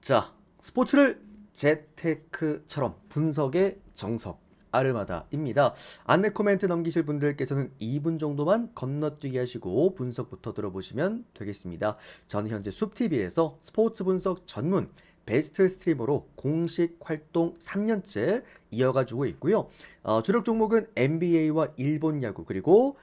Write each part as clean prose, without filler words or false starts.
자, 스포츠를 재테크처럼 분석의 정석 아르마다입니다. 안내 코멘트 넘기실 분들께서는 2분 정도만 건너뛰기 하시고 분석부터 들어보시면 되겠습니다. 저는 현재 숲TV에서 스포츠 분석 전문 베스트 스트리머로 공식 활동 3년째 이어가지고 있고요. 주력 종목은 NBA와 일본 야구 그리고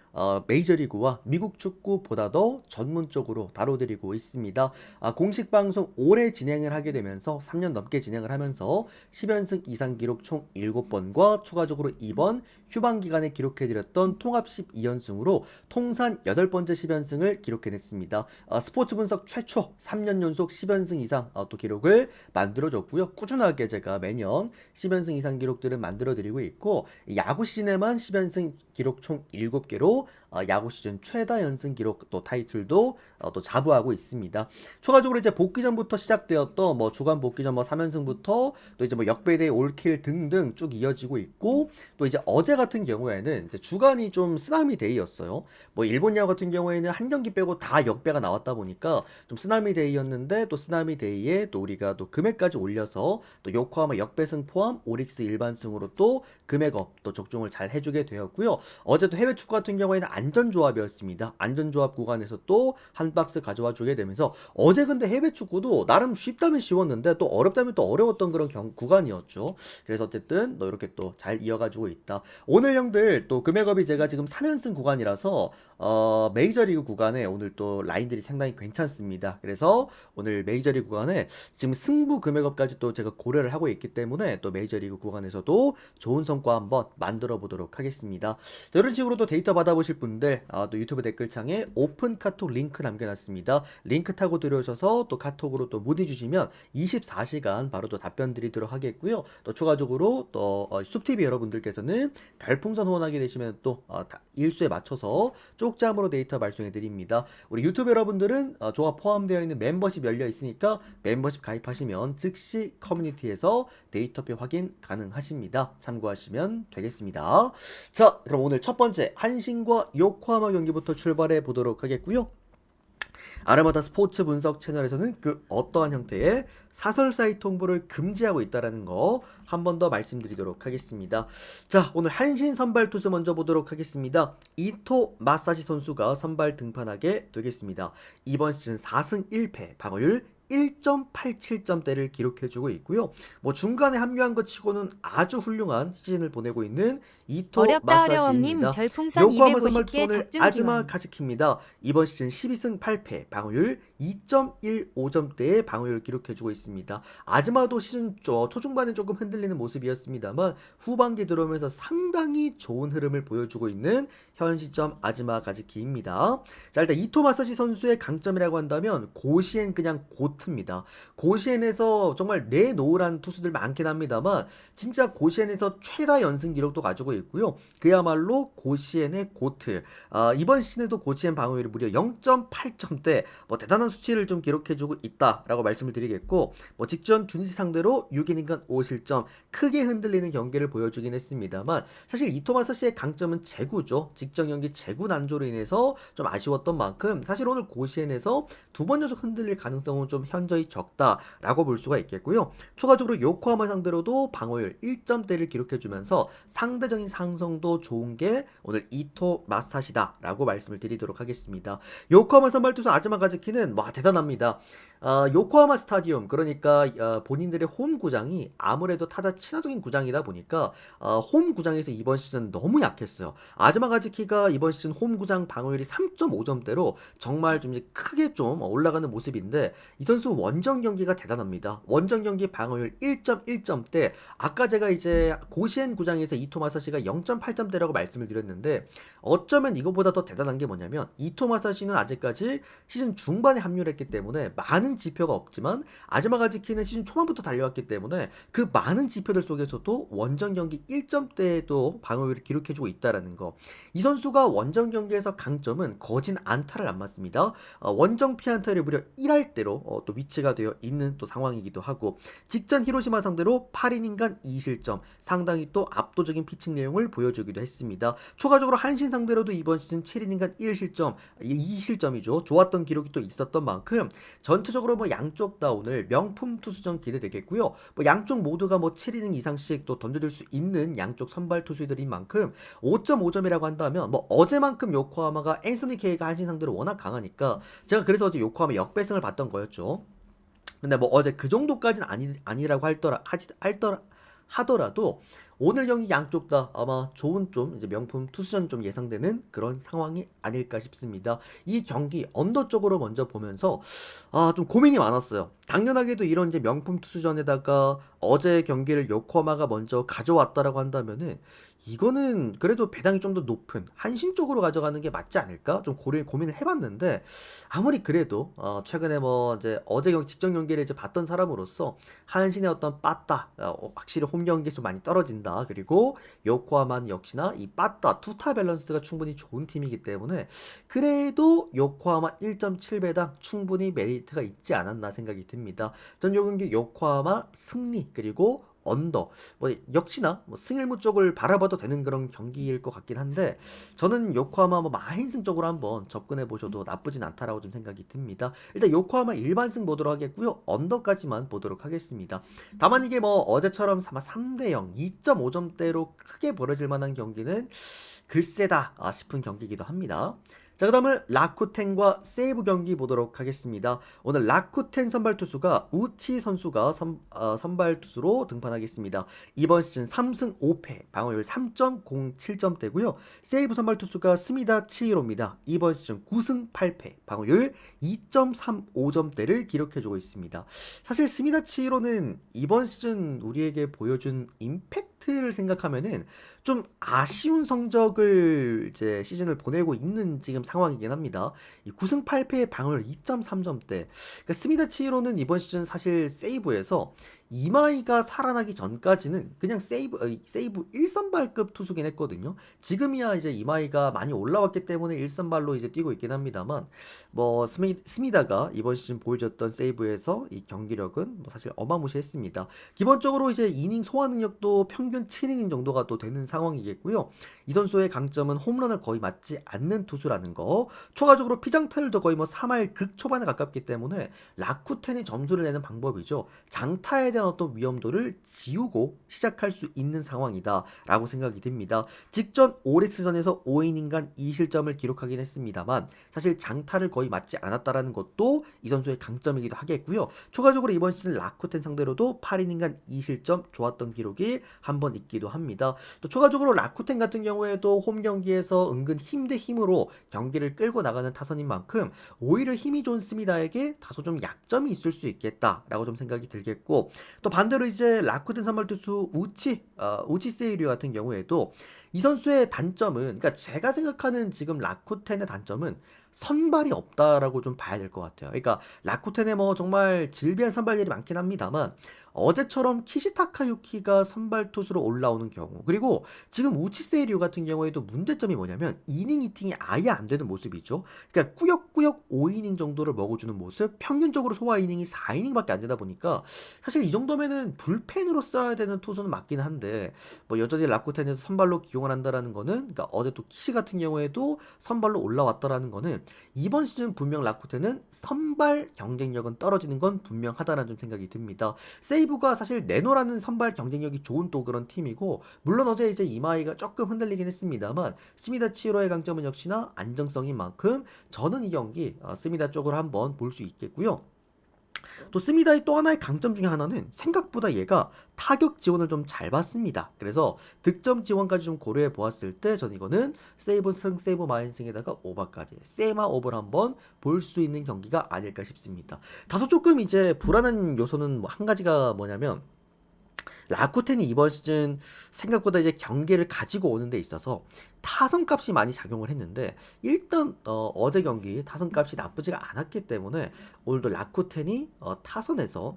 메이저리그와 미국 축구보다 더 전문적으로 다뤄드리고 있습니다. 공식 방송 오래 진행을 하게 되면서 3년 넘게 진행을 하면서 10연승 이상 기록 총 7번과 추가적으로 이번 휴방 기간에 기록해드렸던 통합 12연승으로 통산 8번째 10연승을 기록해냈습니다. 스포츠 분석 최초 3년 연속 10연승 이상 또 기록을 만들어줬고요. 꾸준하게 제가 매년 10연승 이상 기록들을 만들어드리고 있고 야구 시즌에만 10연승 기록 총 7개로 야구 시즌 최다 연승 기록 또 타이틀도 또 자부하고 있습니다. 추가적으로 이제 복귀 전부터 시작되었던 주간 복귀 전 3연승부터 또 이제 역배대 올킬 등등 쭉 이어지고 있고 또 이제 어제 같은 경우에는 이제 주간이 좀 쓰나미 데이였어요. 일본 야구 같은 경우에는 한 경기 빼고 다 역배가 나왔다 보니까 좀 쓰나미 데이였는데 또 쓰나미 데이에 또 우리가 또 금액까지 올려서 또 요코하마 역배승 포함 오릭스 일반승으로 또 금액업 또 적중을 잘 해주게 되었고요. 어제 또 해외 축구 같은 경우에는 안전조합이었습니다. 안전조합 구간에서 또 한 박스 가져와 주게 되면서 어제 근데 해외 축구도 나름 쉽다면 쉬웠는데 또 어렵다면 또 어려웠던 그런 구간이었죠. 그래서 어쨌든 너 이렇게 또 잘 이어가지고 있다. 오늘 형들 또 금액업이 제가 지금 3연승 구간이라서 메이저리그 구간에 오늘 또 라인들이 상당히 괜찮습니다. 그래서 오늘 메이저리그 구간에 지금 승부 금액업까지 또 제가 고려를 하고 있기 때문에 또 메이저리그 구간에서도 좋은 성과 한번 만들어 보도록 하겠습니다. 자, 이런 식으로 또 데이터 받아보실 분들 또 유튜브 댓글창에 오픈 카톡 링크 남겨놨습니다. 링크 타고 들어오셔서 또 카톡으로 또 문의 주시면 24시간 바로 또 답변 드리도록 하겠고요. 또 추가적으로 또 숲TV 여러분들께서는 별풍선 후원하게 되시면 또 일수에 맞춰서 쪽잠으로 데이터 발송해 드립니다. 우리 유튜브 여러분들은 조합 포함되어 있는 멤버십 열려 있으니까 멤버십 가입하시면 즉시 커뮤니티에서 데이터표 확인 가능하십니다. 참고하시면 되겠습니다. 자, 그럼 오늘 첫 번째 한신과 요코하마 경기부터 출발해 보도록 하겠고요. 아르마다 스포츠 분석 채널에서는 그 어떠한 형태의 사설 사이트 홍보를 금지하고 있다는 거 한 번 더 말씀드리도록 하겠습니다. 자, 오늘 한신 선발 투수 먼저 보도록 하겠습니다. 이토 마사시 선수가 선발 등판하게 되겠습니다. 이번 시즌 4승 1패, 방어율 1.87점대를 기록해주고 있고요. 중간에 합류한 것 치고는 아주 훌륭한 시즌을 보내고 있는 이토 마사시입니다. 요코하마 선발 투수 오늘 아즈마 카즈키입니다. 이번 시즌 12승 8패, 방어율 2.15점대의 방어율을 기록해주고 있습니다. 아즈마도 시즌 초중반에 조금 흔들리는 모습이었습니다만 후반기 들어오면서 상당히 좋은 흐름을 보여주고 있는 현 시점 아즈마 카즈키입니다. 자, 일단 이토 마사시 선수의 강점이라고 한다면 고시엔 그냥 고트입니다. 고시엔에서 정말 내놓으란 투수들 많긴 합니다만 진짜 고시엔에서 최다 연승 기록도 가지고 있고요. 그야말로 고시엔의 고트. 이번 시즌에도 고시엔 방어율이 무려 0.8점대 대단한 수치를 좀 기록해주고 있다라고 말씀을 드리겠고 직전 튜니스 상대로 6이닝간 5실점 크게 흔들리는 경기를 보여주긴 했습니다만 사실 이토 마사시의 강점은 제구죠. 직전 경기 제구 난조로 인해서 좀 아쉬웠던 만큼 사실 오늘 고시엔에서 두 번 연속 흔들릴 가능성은 좀 현저히 적다라고 볼 수가 있겠고요. 추가적으로 요코하마 상대로도 방어율 1점대를 기록해주면서 상대적인 상성도 좋은 게 오늘 이토 마사시다라고 말씀을 드리도록 하겠습니다. 요코하마 선발 투수 아즈마 가즈키는 대단합니다. 요코하마 스타디움 그러니까 본인들의 홈 구장이 아무래도 타자 친화적인 구장이다 보니까 홈 구장에서 이번 시즌 너무 약했어요. 아즈마 가즈키가 이번 시즌 홈 구장 방어율이 3.5점대로 정말 좀 크게 좀 올라가는 모습인데 이 선수 원정 경기가 대단합니다. 원정 경기 방어율 1.1점대 아까 제가 이제 고시엔 구장에서 이토 마사시가 0.8점대라고 말씀을 드렸는데 어쩌면 이거보다 더 대단한 게 뭐냐면 이토 마사시는 아직까지 시즌 중반에 합류를 했기 때문에 많은 지표가 없지만 아즈마 가즈키는 시즌 초반부터 달려왔기 때문에 그 많은 지표들 속에서도 원정 경기 1점대에도 방어율을 기록해주고 있다는 거. 이 선수가 원정 경기에서 강점은 거진 안타를 안 맞습니다. 원정 피안타율이 무려 1할대로 또 위치가 되어 있는 또 상황이기도 하고, 직전 히로시마 상대로 8이닝간 2실점, 상당히 또 압도적인 피칭 내용을 보여주기도 했습니다. 추가적으로 한신 상대로도 이번 시즌 7이닝간 1실점, 2실점이죠. 좋았던 기록이 또 있었던 만큼 전체적으로 뭐 양쪽 다 오늘 명품 투수전 기대되겠고요. 뭐 양쪽 모두가 뭐 7이닝 이상씩 또 던져줄 수 있는 양쪽 선발 투수들인 만큼 5.5점이라고 한다면, 뭐 어제만큼 요코하마가 앤서니 케이가 한신 상대로 워낙 강하니까 제가 그래서 어제 요코하마 역배승을 봤던 거였죠. 근데 뭐 어제 그 정도까지는 아니라고 하더라도 오늘 경기 양쪽 다 아마 좋은 좀 이제 명품 투수전 좀 예상되는 그런 상황이 아닐까 싶습니다. 이 경기 언더 쪽으로 먼저 보면서 좀 고민이 많았어요. 당연하게도 이런 이제 명품 투수전에다가 어제 경기를 요코하마가 먼저 가져왔다라고 한다면은 이거는 그래도 배당이 좀 더 높은 한신 쪽으로 가져가는 게 맞지 않을까? 좀 고민을 해봤는데, 아무리 그래도 최근에 뭐 이제 어제 직전 경기를 이제 봤던 사람으로서 한신의 어떤 빠따, 확실히 홈 경기에 좀 많이 떨어진다. 그리고 요코하마는 역시나 이 빠따 투타 밸런스가 충분히 좋은 팀이기 때문에 그래도 요코하마 1.7배당 충분히 메리트가 있지 않았나 생각이 듭니다. 전 요 경기 요코하마 승리 그리고 언더, 뭐 역시나 뭐 승일무 쪽을 바라봐도 되는 그런 경기일 것 같긴 한데, 저는 요코하마 뭐 마인승 쪽으로 한번 접근해 보셔도 나쁘진 않다라고 좀 생각이 듭니다. 일단 요코하마 일반승 보도록 하겠고요, 언더까지만 보도록 하겠습니다. 다만 이게 뭐 어제처럼 아마 3대0 2.5점대로 크게 벌어질 만한 경기는 글쎄다 싶은 경기이기도 합니다. 자, 그 다음은 라쿠텐과 세이브 경기 보도록 하겠습니다. 오늘 라쿠텐 선발 투수가 우치 선수가 선발 투수로 등판하겠습니다. 이번 시즌 3승 5패, 방어율 3.07점대고요. 세이브 선발 투수가 스미다 치히로입니다. 이번 시즌 9승 8패, 방어율 2.35점대를 기록해주고 있습니다. 사실 스미다 치히로는 이번 시즌 우리에게 보여준 임팩트를 생각하면은 좀 아쉬운 성적을 이제 시즌을 보내고 있는 지금 상황이긴 합니다. 이 9승 8패의 방어율 2.3점대. 그러니까 스미다 치히로는 이번 시즌 사실 세이브에서 이마이가 살아나기 전까지는 그냥 세이브 1선발급 투수긴 했거든요. 지금이야 이제 이마이가 많이 올라왔기 때문에 1선발로 이제 뛰고 있긴 합니다만, 뭐 스미다가 이번 시즌 보여줬던 세이브에서 이 경기력은 뭐 사실 어마무시했습니다. 기본적으로 이제 이닝 소화 능력도 평균 7이닝 정도가 또 되는 상황이겠고요. 이 선수의 강점은 홈런을 거의 맞지 않는 투수라는 거. 추가적으로 피장타율도 거의 뭐 3할 극초반에 가깝기 때문에 라쿠텐이 점수를 내는 방법이죠. 장타에 대한 어떤 위험도를 지우고 시작할 수 있는 상황이다 라고 생각이 듭니다. 직전 오릭스전에서 5이닝간 2실점을 기록하긴 했습니다만 사실 장타를 거의 맞지 않았다라는 것도 이 선수의 강점이기도 하겠고요. 추가적으로 이번 시즌 라쿠텐 상대로도 8이닝간 2실점 좋았던 기록이 한 번 있기도 합니다. 또 추가적으로 라쿠텐 같은 경우에도 홈 경기에서 은근 힘 대 힘으로 경기를 끌고 나가는 타선인 만큼 오히려 힘이 좋은 스미다에게 다소 좀 약점이 있을 수 있겠다라고 좀 생각이 들겠고, 또 반대로 이제 라쿠텐 선발 투수 우치 세이류 같은 경우에도 이 선수의 단점은, 그러니까 제가 생각하는 지금 라쿠텐의 단점은 선발이 없다라고 좀 봐야 될 것 같아요. 그러니까 라쿠텐에 뭐 정말 질비한 선발들이 많긴 합니다만 어제처럼 키시타카 유키가 선발 투수로 올라오는 경우, 그리고 지금 우치세이류 같은 경우에도 문제점이 뭐냐면 이닝 히팅이 아예 안 되는 모습이죠. 그러니까 꾸역꾸역 5이닝 정도를 먹어주는 모습, 평균적으로 소화 이닝이 4이닝밖에 안 되다 보니까 사실 이 정도면은 불펜으로 써야 되는 투수는 맞긴 한데, 뭐 여전히 라쿠텐에서 선발로 기용을 한다라는 거는, 그러니까 어제 또 키시 같은 경우에도 선발로 올라왔다라는 거는 이번 시즌 분명 라쿠텐은 선발 경쟁력은 떨어지는 건 분명하다라는 좀 생각이 듭니다. 세이브가 사실 네노라는 선발 경쟁력이 좋은 또 그런 팀이고, 물론 어제 이제 이마이가 조금 흔들리긴 했습니다만 스미다 치히로의 강점은 역시나 안정성인 만큼 저는 이 경기 스미다 쪽으로 한번 볼 수 있겠고요. 또 스미다의 또 하나의 강점 중에 하나는 생각보다 얘가 타격 지원을 좀 잘 받습니다. 그래서 득점 지원까지 좀 고려해 보았을 때 저는 이거는 세이브 승 세이브 마인승에다가 오버까지 세마 오버를 한번 볼 수 있는 경기가 아닐까 싶습니다. 다소 조금 이제 불안한 요소는 한 가지가 뭐냐면, 라쿠텐이 이번 시즌 생각보다 이제 경기를 가지고 오는 데 있어서 타선값이 많이 작용을 했는데, 일단 어제 경기 타선값이 나쁘지가 않았기 때문에 오늘도 라쿠텐이 타선에서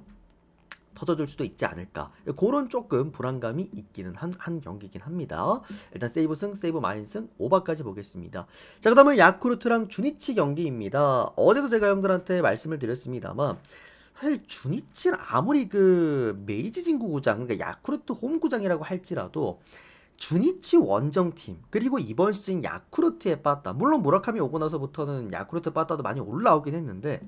터져줄 수도 있지 않을까. 그런 조금 불안감이 있기는 한 경기긴 합니다. 일단 세이브 승, 세이브 마인 승, 오버까지 보겠습니다. 자, 그 다음은 야쿠르트랑 주니치 경기입니다. 어제도 제가 형들한테 말씀을 드렸습니다만 사실 주니치는 아무리 그 메이지 진구 구장, 그러니까 야쿠르트 홈 구장이라고 할지라도 주니치 원정팀 그리고 이번 시즌 야쿠르트에 빠따, 물론 무라카미 오고 나서부터는 야쿠르트 빠따도 많이 올라오긴 했는데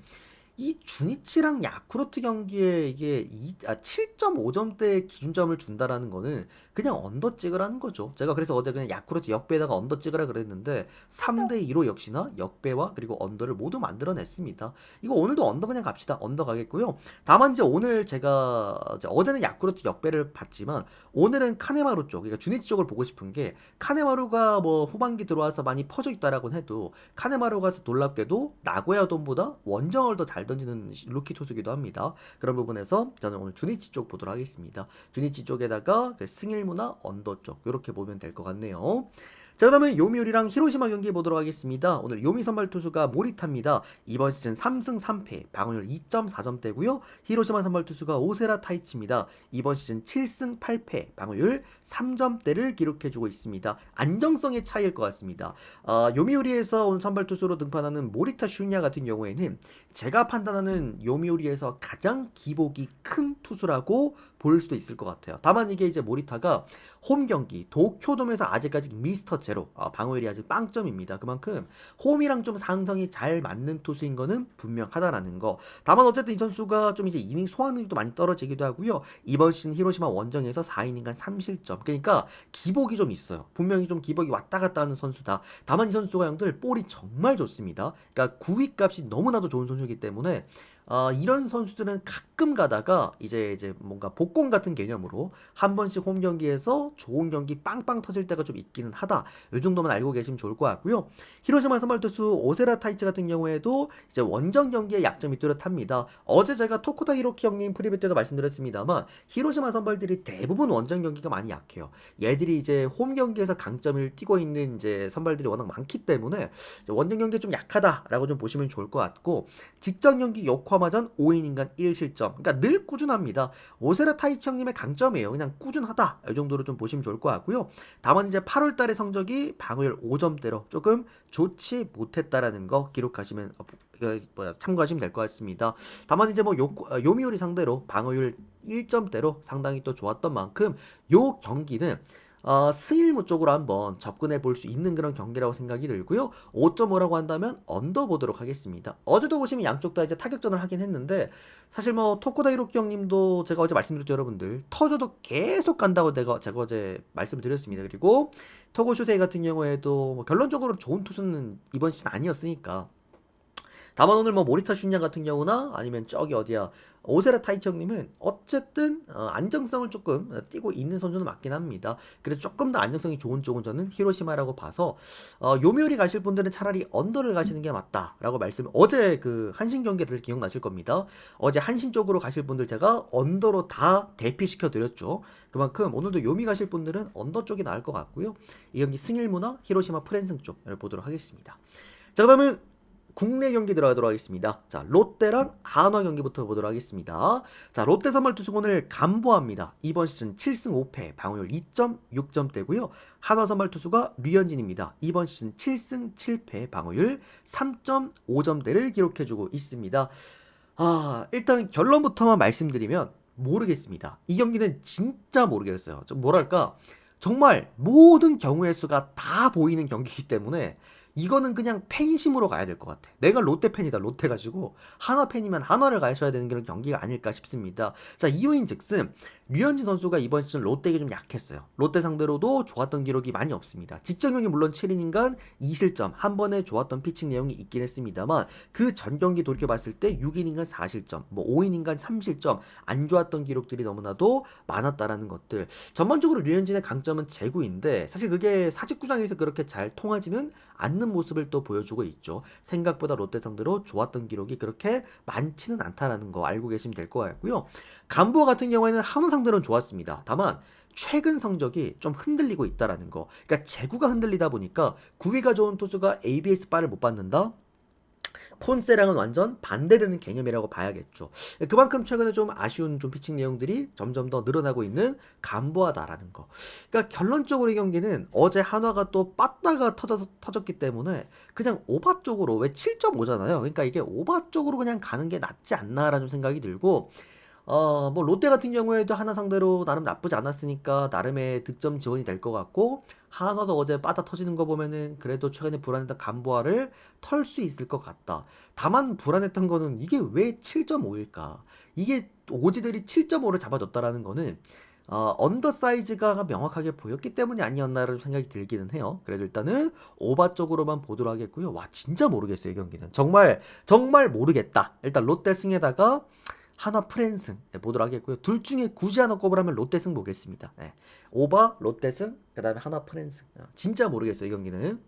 이 주니치랑 야쿠르트 경기에 이게 7.5점대 기준점을 준다라는 거는 그냥 언더 찍으라는 거죠. 제가 그래서 어제 그냥 야쿠르트 역배에다가 언더 찍으라 그랬는데 3대2로 역시나 역배와 그리고 언더를 모두 만들어냈습니다. 이거 오늘도 언더 그냥 갑시다. 언더 가겠고요. 다만 이제 오늘 제가 어제는 야쿠르트 역배를 봤지만 오늘은 카네마루 쪽, 그러니까 주니치 쪽을 보고 싶은 게 카네마루가 뭐 후반기 들어와서 많이 퍼져 있다라고는 해도 카네마루가 놀랍게도 나고야 돈보다 원정을 더 잘 던지는 루키 투수기도 합니다. 그런 부분에서 저는 오늘 주니치 쪽 보도록 하겠습니다. 주니치 쪽에다가 그 승일무나 언더 쪽 이렇게 보면 될 것 같네요. 자, 그 다음에 요미우리랑 히로시마 경기 보도록 하겠습니다. 오늘 요미 선발 투수가 모리타입니다. 이번 시즌 3승 3패, 방어율 2.4점대고요. 히로시마 선발 투수가 오세라 타이치입니다. 이번 시즌 7승 8패, 방어율 3점대를 기록해주고 있습니다. 안정성의 차이일 것 같습니다. 요미우리에서 온 선발 투수로 등판하는 모리타 슈냐 같은 경우에는 제가 판단하는 요미우리에서 가장 기복이 큰 투수라고 볼 수도 있을 것 같아요. 다만 이게 이제 모리타가 홈 경기 도쿄돔에서 아직까지 미스터 제로, 방어율이 아직 빵점입니다. 그만큼 홈이랑 좀 상성이 잘 맞는 투수인 거는 분명하다라는 거. 다만 어쨌든 이 선수가 좀 이제 이닝 소화능력도 많이 떨어지기도 하고요. 이번 시즌 히로시마 원정에서 4이닝간 3실점. 그러니까 기복이 좀 있어요. 분명히 좀 기복이 왔다 갔다 하는 선수다. 다만 이 선수가 형들 볼이 정말 좋습니다. 그러니까 구위 값이 너무나도 좋은 선수이기 때문에 이런 선수들은 가끔 가다가 이제 뭔가 복권 같은 개념으로 한 번씩 홈 경기에서 좋은 경기 빵빵 터질 때가 좀 있기는 하다. 이 정도만 알고 계시면 좋을 것 같고요. 히로시마 선발 투수 오세라 타이치 같은 경우에도 이제 원정 경기에 약점이 뚜렷합니다. 어제 제가 토쿠다 히로키 형님 프리뷰 때도 말씀드렸습니다만 히로시마 선발들이 대부분 원정 경기가 많이 약해요. 얘들이 이제 홈 경기에서 강점을 띠고 있는 이제 선발들이 워낙 많기 때문에 원정 경기에 좀 약하다라고 좀 보시면 좋을 것 같고, 직전 경기 요코하마전 5이닝간 1실점. 그러니까 늘 꾸준합니다. 오세라 타이치 형님의 강점이에요. 그냥 꾸준하다. 이 정도로 좀 보시면 좋을 것 같고요. 다만 이제 8월 달의 성적이 방어율 5점대로 조금 좋지 못했다라는 거 기록하시면 참고하시면 될 것 같습니다. 다만 이제 뭐 요미우리 상대로 방어율 1점대로 상당히 또 좋았던 만큼 요 경기는 스일무 쪽으로 한번 접근해 볼 수 있는 그런 경기라고 생각이 들고요. 5.5라고 한다면 언더 보도록 하겠습니다. 어제도 보시면 양쪽 다 이제 타격전을 하긴 했는데 사실 뭐 토코다 히로키 형님도 제가 어제 말씀드렸죠, 여러분들. 터져도 계속 간다고 제가 어제 말씀을 드렸습니다. 그리고 토고쇼세이 같은 경우에도 뭐 결론적으로 좋은 투수는 이번 시즌 아니었으니까. 다만 오늘 뭐 모리타 슈냐 같은 경우나 아니면 저기 어디야 오세라 타이치 형님은 어쨌든 안정성을 조금 띄고 있는 선수는 맞긴 합니다. 그래서 조금 더 안정성이 좋은 쪽은 저는 히로시마라고 봐서 요미우리 가실 분들은 차라리 언더를 가시는 게 맞다라고 말씀을, 어제 그 한신 경기들 기억나실 겁니다. 어제 한신 쪽으로 가실 분들 제가 언더로 다 대피시켜 드렸죠. 그만큼 오늘도 요미 가실 분들은 언더 쪽이 나을 것 같고요. 이 경기 승일무나 히로시마 프랜승 쪽을 보도록 하겠습니다. 자, 그다음은 국내 경기 들어가도록 하겠습니다. 자, 롯데랑 한화 경기부터 보도록 하겠습니다. 자, 롯데 선발 투수 오늘 간보합니다. 이번 시즌 7승 5패, 방어율 2.6점대고요. 한화 선발 투수가 류현진입니다. 이번 시즌 7승 7패, 방어율 3.5점대를 기록해주고 있습니다. 일단 결론부터만 말씀드리면 모르겠습니다. 이 경기는 진짜 모르겠어요. 좀 뭐랄까, 정말 모든 경우의 수가 다 보이는 경기이기 때문에 이거는 그냥 팬심으로 가야 될 것 같아. 내가 롯데 팬이다, 롯데 가지고 한화 팬이면 한화를 가셔야 되는 그런 경기가 아닐까 싶습니다. 자, 이유인 즉슨 류현진 선수가 이번 시즌 롯데에게 좀 약했어요. 롯데 상대로도 좋았던 기록이 많이 없습니다. 직전 경기 물론 7이닝간 2실점, 한 번에 좋았던 피칭 내용이 있긴 했습니다만 그 전 경기 돌이켜봤을 때 6이닝간 4실점, 뭐 5이닝간 3실점, 안 좋았던 기록들이 너무나도 많았다라는 것들. 전반적으로 류현진의 강점은 제구인데 사실 그게 사직구장에서 그렇게 잘 통하지는 않는 모습을 또 보여주고 있죠. 생각보다 롯데 상대로 좋았던 기록이 그렇게 많지는 않다라는 거 알고 계시면 될 것 같고요. 간보 같은 경우에는 한화 상대로는 좋았습니다. 다만 최근 성적이 좀 흔들리고 있다라는 거. 그러니까 제구가 흔들리다 보니까 구위가 좋은 투수가 ABS 바를 못 받는다. 폰세랑은 완전 반대되는 개념이라고 봐야겠죠. 그만큼 최근에 좀 아쉬운 좀 피칭 내용들이 점점 더 늘어나고 있는 감부하다라는 거. 그러니까 결론적으로 이 경기는 어제 한화가 또 빠따가 터졌기 때문에 그냥 오바 쪽으로, 왜 7.5잖아요. 그러니까 이게 오바 쪽으로 그냥 가는 게 낫지 않나라는 생각이 들고, 뭐 롯데 같은 경우에도 하나 상대로 나름 나쁘지 않았으니까 나름의 득점 지원이 될 것 같고, 한화도 어제 빠따 터지는 거 보면은 그래도 최근에 불안했던 감보아를 털 수 있을 것 같다. 다만 불안했던 거는 이게 왜 7.5일까? 이게 오지들이 7.5를 잡아줬다라는 거는 언더 사이즈가 명확하게 보였기 때문이 아니었나라는 생각이 들기는 해요. 그래도 일단은 오바 쪽으로만 보도록 하겠고요. 와, 진짜 모르겠어요, 이 경기는. 정말 정말 모르겠다. 일단 롯데 승에다가 한화 프랜승 보도록 하겠고요. 둘 중에 굳이 하나 꼽으라면 롯데승 보겠습니다. 네. 오바 롯데승, 그 다음에 한화 프랜승. 진짜 모르겠어요, 이 경기는.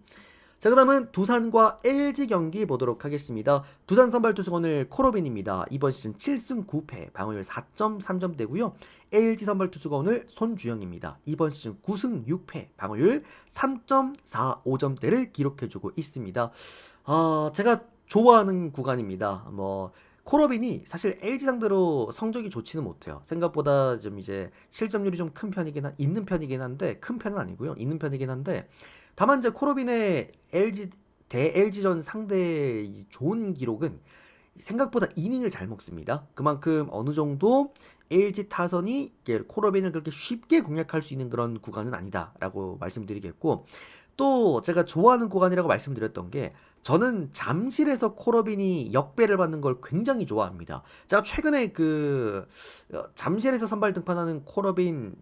자, 그 다음은 두산과 LG 경기 보도록 하겠습니다. 두산 선발 투수 오늘 코로빈입니다. 이번 시즌 7승 9패, 방어율 4.3점대고요. LG 선발 투수가 오늘 손주영입니다. 이번 시즌 9승 6패, 방어율 3.45점대를 기록해주고 있습니다. 제가 좋아하는 구간입니다. 코러빈이 사실 LG 상대로 성적이 좋지는 못해요. 생각보다 좀 이제 실점률이 좀 큰 편이긴 있는 편이긴 한데, 큰 편은 아니고요. 있는 편이긴 한데, 다만 이제 코러빈의 대 LG전 상대 좋은 기록은 생각보다 이닝을 잘 먹습니다. 그만큼 어느 정도 LG 타선이 코러빈을 그렇게 쉽게 공략할 수 있는 그런 구간은 아니다라고 말씀드리겠고, 또 제가 좋아하는 구간이라고 말씀드렸던 게, 저는 잠실에서 코러빈이 역배를 받는 걸 굉장히 좋아합니다. 제가 최근에 잠실에서 선발 등판하는 코러빈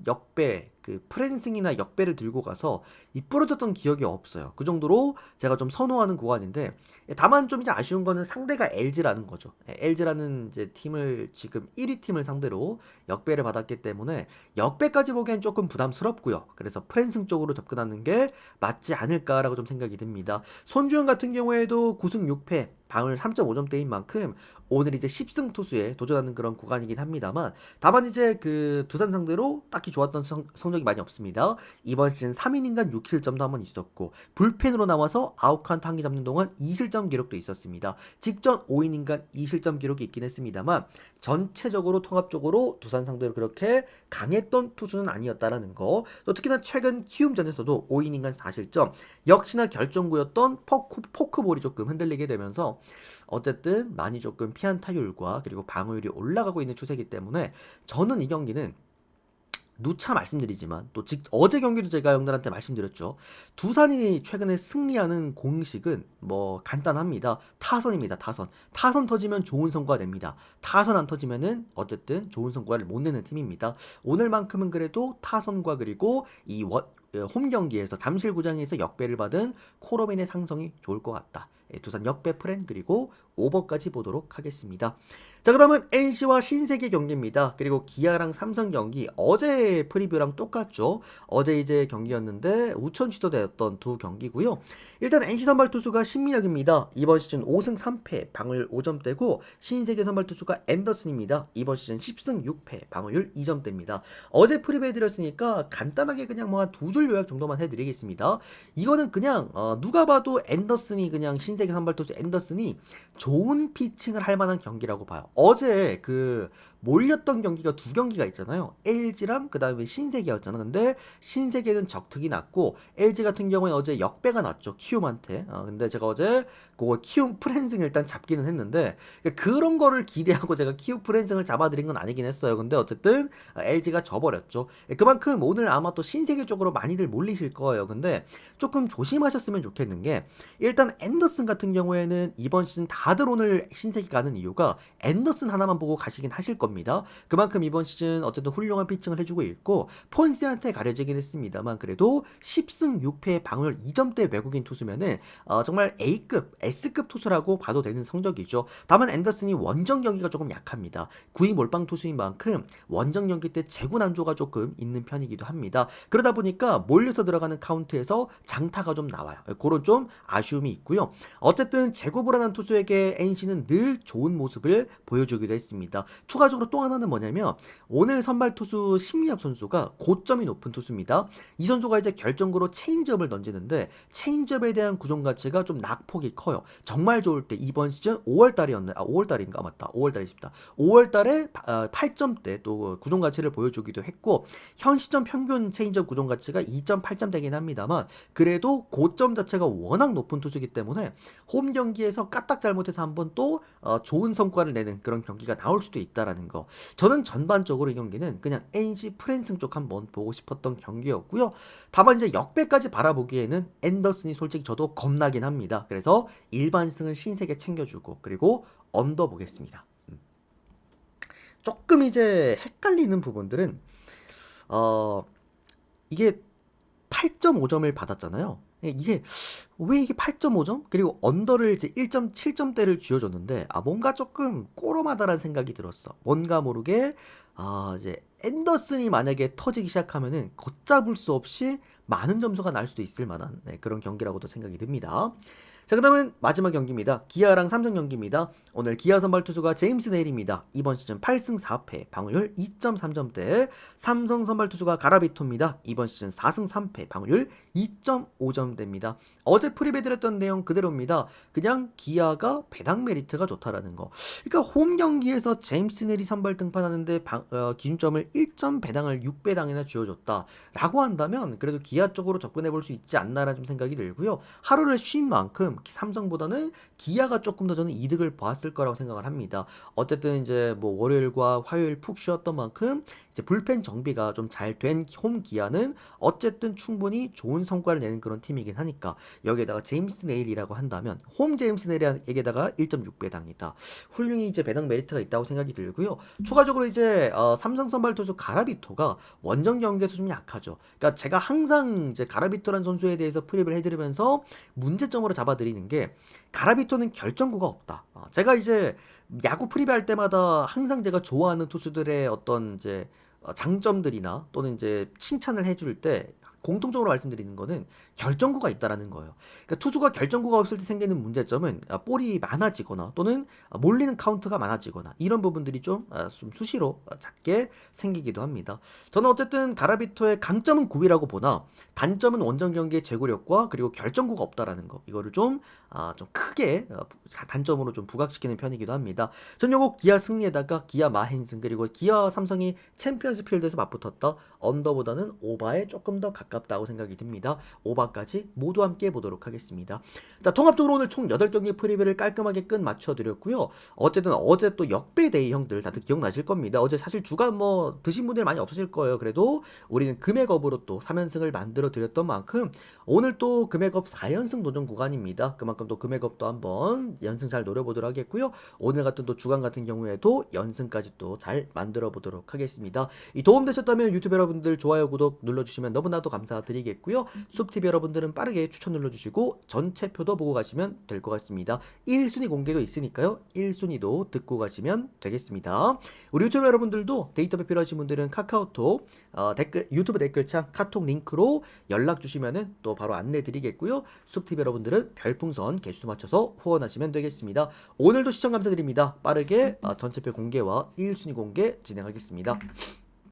역배, 프랜승이나 역배를 들고 가서 이쁘러졌던 기억이 없어요. 그 정도로 제가 좀 선호하는 구간인데, 다만 좀 이제 아쉬운 거는 상대가 LG라는 거죠. LG라는 이제 팀을, 지금 1위 팀을 상대로 역배를 받았기 때문에 역배까지 보기엔 조금 부담스럽고요. 그래서 프랜승 쪽으로 접근하는 게 맞지 않을까라고 좀 생각이 듭니다. 손주영 같은 경우에도 9승 6패, 방을 3.5점대인 만큼 오늘 이제 10승 투수에 도전하는 그런 구간이긴 합니다만, 다만 이제 두산 상대로 딱히 좋았던 성적이 많이 없습니다. 이번 시즌 3이닝간 6실점도 한번 있었고, 불펜으로 나와서 아웃카운트 한 개 잡는 동안 2실점 기록도 있었습니다. 직전 5이닝간 2실점 기록이 있긴 했습니다만, 전체적으로 통합적으로 두산 상대로 그렇게 강했던 투수는 아니었다라는 거. 또 특히나 최근 키움전에서도 5이닝간 4실점, 역시나 결정구였던 포크볼이 조금 흔들리게 되면서 어쨌든 많이 조금 피안타율과 그리고 방어율이 올라가고 있는 추세이기 때문에, 저는 이 경기는 누차 말씀드리지만 또 어제 경기도 제가 형들한테 말씀드렸죠. 두산이 최근에 승리하는 공식은 간단합니다. 타선입니다. 타선 터지면 좋은 성과가 냅니다. 타선 안 터지면은 어쨌든 좋은 성과를 못 내는 팀입니다. 오늘만큼은 그래도 타선과 그리고 홈 경기에서 잠실구장에서 역배를 받은 코러빈의 상성이 좋을 것 같다. 두산 역배 프랜 그리고 오버까지 보도록 하겠습니다. 자, 그러면 NC와 신세계 경기입니다. 그리고 기아랑 삼성 경기, 어제 프리뷰랑 똑같죠. 어제 이제 경기였는데 우천 취소되었던 두 경기고요. 일단 NC 선발 투수가 신민혁입니다. 이번 시즌 5승 3패, 방어율 5점대고, 신세계 선발 투수가 앤더슨입니다. 이번 시즌 10승 6패, 방어율 2점대입니다. 어제 프리뷰 해드렸으니까 간단하게 그냥 한 두 줄 요약 정도만 해드리겠습니다. 이거는 그냥 누가 봐도 앤더슨이, 그냥 신세계 선발 투수 앤더슨이 좋은 피칭을 할 만한 경기라고 봐요. 어제 몰렸던 경기가 두 경기가 있잖아요. LG랑 그 다음에 신세계였잖아. 근데 신세계는 적특이 났고, LG 같은 경우에 어제 역배가 났죠. 키움한테. 근데 제가 어제 키움 프랜승을 일단 잡기는 했는데, 그런 거를 기대하고 제가 키움 프랜승을 잡아드린 건 아니긴 했어요. 근데 어쨌든 LG가 져버렸죠. 그만큼 오늘 아마 또 신세계 쪽으로 많이들 몰리실 거예요. 근데 조금 조심하셨으면 좋겠는 게, 일단 앤더슨 같은 경우에는 이번 시즌 다들 오늘 신세계 가는 이유가 앤더슨 하나만 보고 가시긴 하실 겁니다. 그만큼 이번 시즌 어쨌든 훌륭한 피칭을 해주고 있고, 폰세한테 가려지긴 했습니다만 그래도 10승 6패 방어율 2점대 외국인 투수면은 정말 A급, S급 투수라고 봐도 되는 성적이죠. 다만 앤더슨이 원정 경기가 조금 약합니다. 9위 몰빵 투수인 만큼 원정 경기 때 제구 난조가 조금 있는 편이기도 합니다. 그러다 보니까 몰려서 들어가는 카운트에서 장타가 좀 나와요. 그런 좀 아쉬움이 있고요. 어쨌든 재고 불안한 투수에게 NC는 늘 좋은 모습을 보여주기도 했습니다. 추가적으로 또 하나는 뭐냐면 오늘 선발 투수 심리합 선수가 고점이 높은 투수입니다. 이 선수가 이제 결정구로 체인지업을 던지는데 체인지업에 대한 구종 가치가 좀 낙폭이 커요. 정말 좋을 때 이번 시즌 5월달이었나요? 5월달인가? 맞다. 5월달이십니다. 5월달에 8점대 또 구종 가치를 보여주기도 했고 현 시점 평균 체인지업 구종 가치가 2.8점대긴 합니다만 그래도 고점 자체가 워낙 높은 투수이기 때문에 홈 경기에서 까딱 잘못해서 한번 또 좋은 성과를 내는 그런 경기가 나올 수도 있다라는 거. 저는 전반적으로 이 경기는 그냥 NC 프랜승 쪽 한번 보고 싶었던 경기였고요. 다만 이제 역배까지 바라보기에는 앤더슨이 솔직히 저도 겁나긴 합니다. 그래서 일반승은 신세계 챙겨주고 그리고 언더 보겠습니다. 조금 이제 헷갈리는 부분들은 이게 8.5점을 받았잖아요. 이게 왜 이게 8.5점? 그리고 언더를 이제 1.7점대를 쥐어줬는데 뭔가 조금 꼬롬하다라는 생각이 들었어. 뭔가 모르게 이제 앤더슨이 만약에 터지기 시작하면은 걷잡을 수 없이 많은 점수가 날 수도 있을 만한 그런 경기라고도 생각이 듭니다. 자, 그 다음은 마지막 경기입니다. 기아랑 삼성 경기입니다. 오늘 기아 선발 투수가 제임스 네일입니다. 이번 시즌 8승 4패, 방어율 2.3점대. 삼성 선발 투수가 가라비토입니다. 이번 시즌 4승 3패, 방어율 2.5점대입니다. 어제 프리뷰드렸던 내용 그대로입니다. 그냥 기아가 배당 메리트가 좋다라는 거. 그러니까 홈 경기에서 제임스 네일이 선발 등판하는데 기준점을 1점 배당을 6배당이나 쥐어줬다라고 한다면 그래도 기아 쪽으로 접근해 볼 수 있지 않나라는 좀 생각이 들고요. 하루를 쉰 만큼 삼성보다는 기아가 조금 더 저는 이득을 보았을 거라고 생각을 합니다. 어쨌든 이제 뭐 월요일과 화요일 푹 쉬었던 만큼 이제 불펜 정비가 좀 잘 된 홈 기아는 어쨌든 충분히 좋은 성과를 내는 그런 팀이긴 하니까 여기에다가 제임스 네일이라고 한다면 홈 제임스 네일에게다가 1.6배당이다. 훌륭히 이제 배당 메리트가 있다고 생각이 들고요. 추가적으로 이제 삼성 선발 투수 가라비토가 원정 경기에서 좀 약하죠. 그러니까 제가 항상 이제 가라비토란 선수에 대해서 프립을 해드리면서 문제점으로 잡아드리는 게 가라비토는 결정구가 없다. 제가 이제 야구 프리뷰할 때마다 항상 제가 좋아하는 투수들의 어떤 이제 장점들이나 또는 이제 칭찬을 해줄 때 공통적으로 말씀드리는 거는 결정구가 있다라는 거예요. 그러니까 투수가 결정구가 없을 때 생기는 문제점은 볼이 많아지거나 또는 몰리는 카운트가 많아지거나 이런 부분들이 좀 수시로 작게 생기기도 합니다. 저는 어쨌든 가라비토의 강점은 구위라고 보나 단점은 원정 경기의 제구력과 그리고 결정구가 없다라는 거. 이거를 좀 크게 단점으로 좀 부각시키는 편이기도 합니다. 전 요거 기아 승리에다가 기아 마행승 그리고 기아 삼성이 챔피언스 필드에서 맞붙었다. 언더보다는 오바에 조금 더 가깝다고 생각이 듭니다. 오바까지 모두 함께 보도록 하겠습니다. 자, 통합적으로 오늘 총 8경기 프리뷰를 깔끔하게 끝 맞춰드렸고요. 어쨌든 어제 또 역배데이 형들 다들 기억나실 겁니다. 어제 사실 주간 뭐 드신 분들 많이 없으실 거예요. 그래도 우리는 금액업으로 또 3연승을 만들어 드렸던 만큼 오늘 또 금액업 4연승 도전 구간입니다. 그만큼 또 금액업도 한번 연승 잘 노려보도록 하겠고요. 오늘 같은 또 주간 같은 경우에도 연승까지 또 잘 만들어 보도록 하겠습니다. 이 도움되셨다면 유튜브 여러분들 좋아요 구독 눌러주시면 너무나도 감사드리겠고요. 숲TV 여러분들은 빠르게 추천 눌러주시고 전체표도 보고 가시면 될 것 같습니다. 1순위 공개도 있으니까요. 1순위도 듣고 가시면 되겠습니다. 우리 유튜브 여러분들도 데이터 필요하신 분들은 카카오톡 유튜브 댓글창 카톡 링크로 연락 주시면은 또 바로 안내 드리겠고요. 숲TV 여러분들은 별풍선 개수 맞춰서 후원하시면 되겠습니다. 오늘도 시청 감사드립니다. 빠르게 전체표 공개와 1순위 공개 진행하겠습니다.